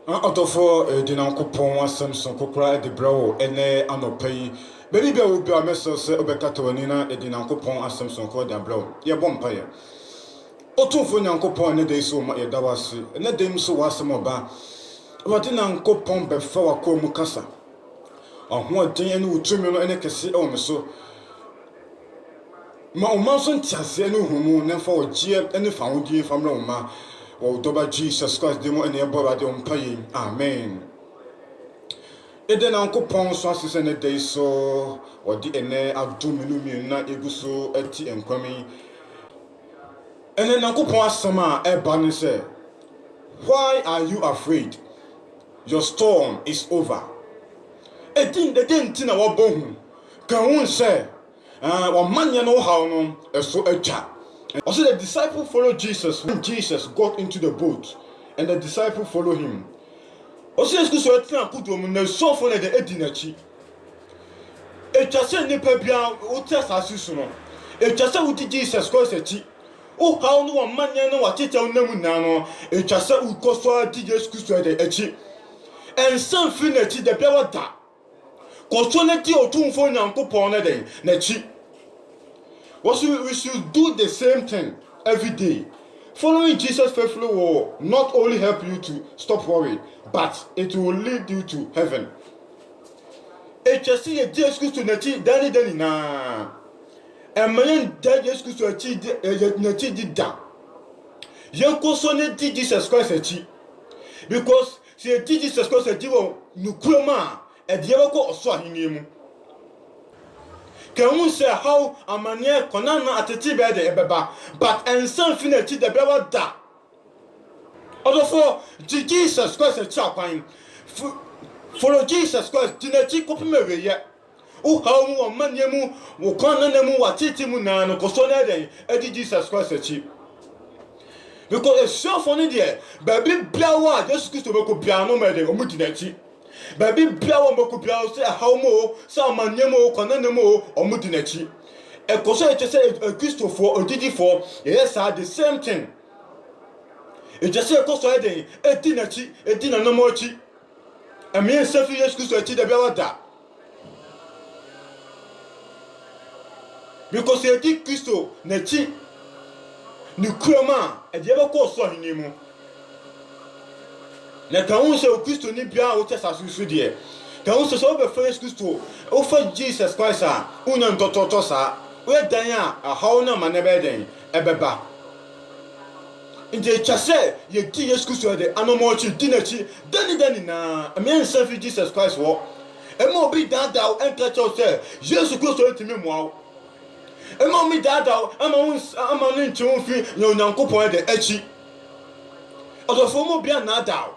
Otofo de nankopon asem son kokra de brawo ene anopai baby be obi a meso se obekata wani na de nankopon asem son ko da brawo ye bompa ye otumfo nankopon ne de so ma ye dawase ne de mso wasem oba wadi nankopon be fa wakom kasa oho den ene utumi no ene kese o me so ma o man so ntiase ene humu ne fa ogie ene fa wodie fa mra o ma o doba Jesus Christ demo ene eboba de ompaye amen. Eden ankopon so asese ne dey so odi ene aduminu mi na eguso ati enkwami ene nankopon asama eba ne se, why are you afraid? Your storm is over. Edin tina wabohu kan won se wa manya no haw no eso atwa. Also the disciple followed Jesus when Jesus got into the boat and the disciple followed him. Also so etina kudom na so for the edinachi. Etwa se nipa bia wo tesa susu no. Etwa se wo di Jesus Christ achi. O haw no wa manya no wa tete namu na no. Etwa se wo koso di Jesus Christ de achi. And some finity the bia wada. Koso na ti otumfo nyankopon na den na chi. We should do the same thing every day. Following Jesus faithfully will not only help you to stop worrying, but it will lead you to heaven. HSC a Jesus Christ to Nachi Danny na. And man that Jesus Christ to achieve Nachi did that. Yanko son did Jesus Christ achieve. Because she did Jesus Christ a divo nukroma and the other or so him. Can we say how a mania konana ateti be de ebeba but ensan finiti de bewa da odofo Jesus Christ a chakwan follow Jesus Christ dinati kopmewe ye o how mu mania mu wo konana mu watiti mu na no koso na den edi Jesus Christ achi because it's so funny there baby blawa Jesus Christ be ko bia no me de o mu dinati baby bia wo mako bia say how mo say amanyemo konanemo omudinachi e koso e say Christopher odidifo yes are the same thing e just say koso e den edinachi edina no mo chi e me safi Jesus Christ achi da bia wada because e di Christo na chi ni kuroma e de be ko so hinimu na kan won se o Kristo ni bia o tesa susu de kan won se o be face Kristo o fa Jesus Christ a una ntototo sa we dan a hawo na ma ne be den e beba nje chase ye ti Jesus Kristo de anomo chi dinachi dani na me self Jesus Christ wo e mo bi dan da en ka cho se Jesus Kristo etimi mo awo e mo mi da ama no nchi won fi ye onyankopon de achi odofo mo bia na da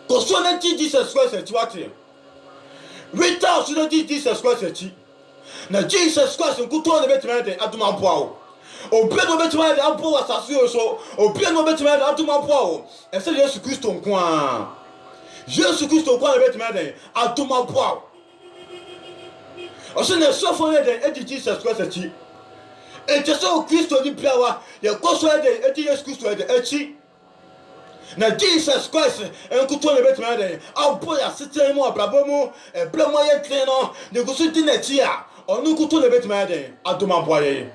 koso na Jesus Christ achi wate without so na Jesus Christ achi na Jesus Christ nkuto na betima de aduma boa o obi no betima de abo asase so obi no betima de aduma boa o ese Jesus Christ nko a Jesus Christ nko na betima de aduma boa o so na so for de edi Jesus Christ achi e je so Christ ni biawa ye koso de edi Jesus Christ de achi na Jesus Christ enkuto na betima de abo ya sitem mo abrabo mu eblemo ye tren no ne gusu di na chi a onu kuto na betima de adoma boye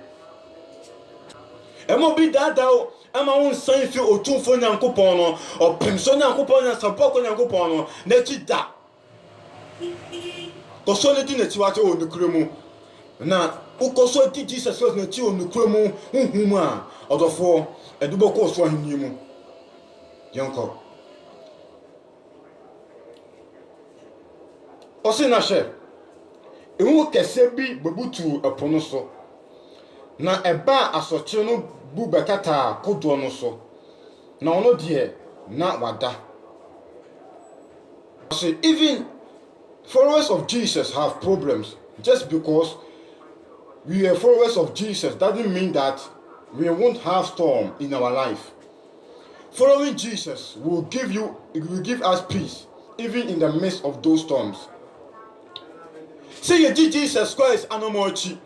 e mo bi dada o ama won san fi otumfo nyankopon no opemso nyankopon na saboko nyankopon no na chi da koso ne di na chi wate o nukremu na ukoso di Jesus Christ na chi o nukremu huhum a odofo edubo ko so ahini mu yanko osina she ewu kese bi bebutu epono so na eba asoche no bu bekata kodo no so na ono de na wada so even followers of Jesus have problems. Just because we are followers of Jesus doesn't mean that we won't have storm in our life. Following Jesus will give us peace even in the midst of those storms. Say you did Jesus Christ anomochi.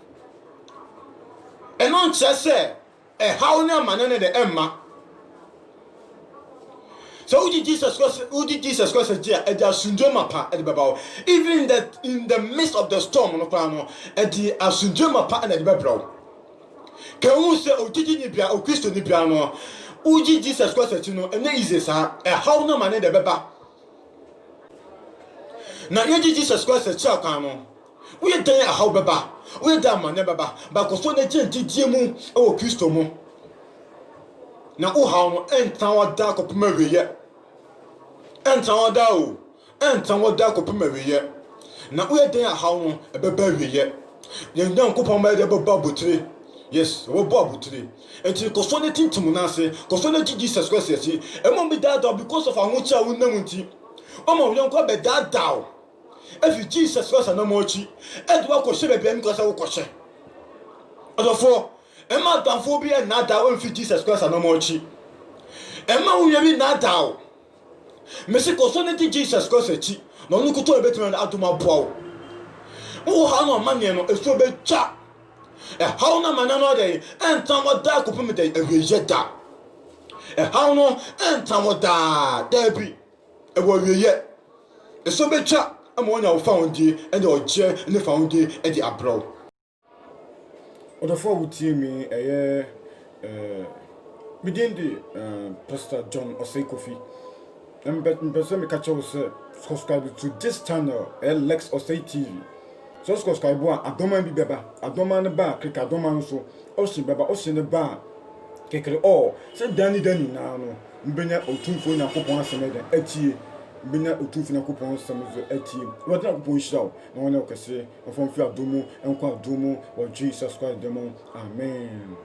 And on just say how na manene de emma. So who did Jesus Christ dia e dia sunjoma pa e beba. Even in the midst of the storm no kwa no e dia sunjoma pa na de bebra. Can who say ojiji ni bia o Christo ni bia no uji Jesus Christ no e na easy sa e how no man de beba. Na ye Jesus Christ cha kan no we dan a how beba. We dan man beba. Ba ko so na gentidie mu e o Christo mu. Na o how no entan wa da ko pema weye. Entan wa da o. Entan wa da ko pema weye. Na we dan a how no e beba weye. Ye ndan ko poma de beba botire. Yes, we bo abutire. Enti ko so ne tintim na ase, ko so na Jesus Christ ase. E mo be that because of ahocha wo nam nti. O mo we nko be that down. If Jesus Christ na mo chi, e do ko shebe be mi ko sa wo ko she. Odofo e ma danfo bi e na da wo fi Jesus Christ na mo chi. E ma wo bi na da o. Me se ko so ne Jesus Christ chi. Na onu ko to e betime na adoma boa wo ha no ma ne no e so be twa. How no man no day and time what da ko pum dey awiye da. How no and time what da there be e wo wiye. E so be twa am wonya wo found die and o je ne found die e di abroad. Odofo wutie mi begin the Pastor John Osei Kofi. Mbese me catch us subscribe to this channel Lex Osei TV. So subscribe a adoma bi beba adoma ne ba keka adoma no so o si beba o si ne ba kekere o se dani na no mbenya otumfo Nyankopon asem den atie mbenya otumfo Nyankopon asem zo atie wona Nyankopon hirawo na wona okese ofon fi adomu enko adomu o Jesus Christ demo amen.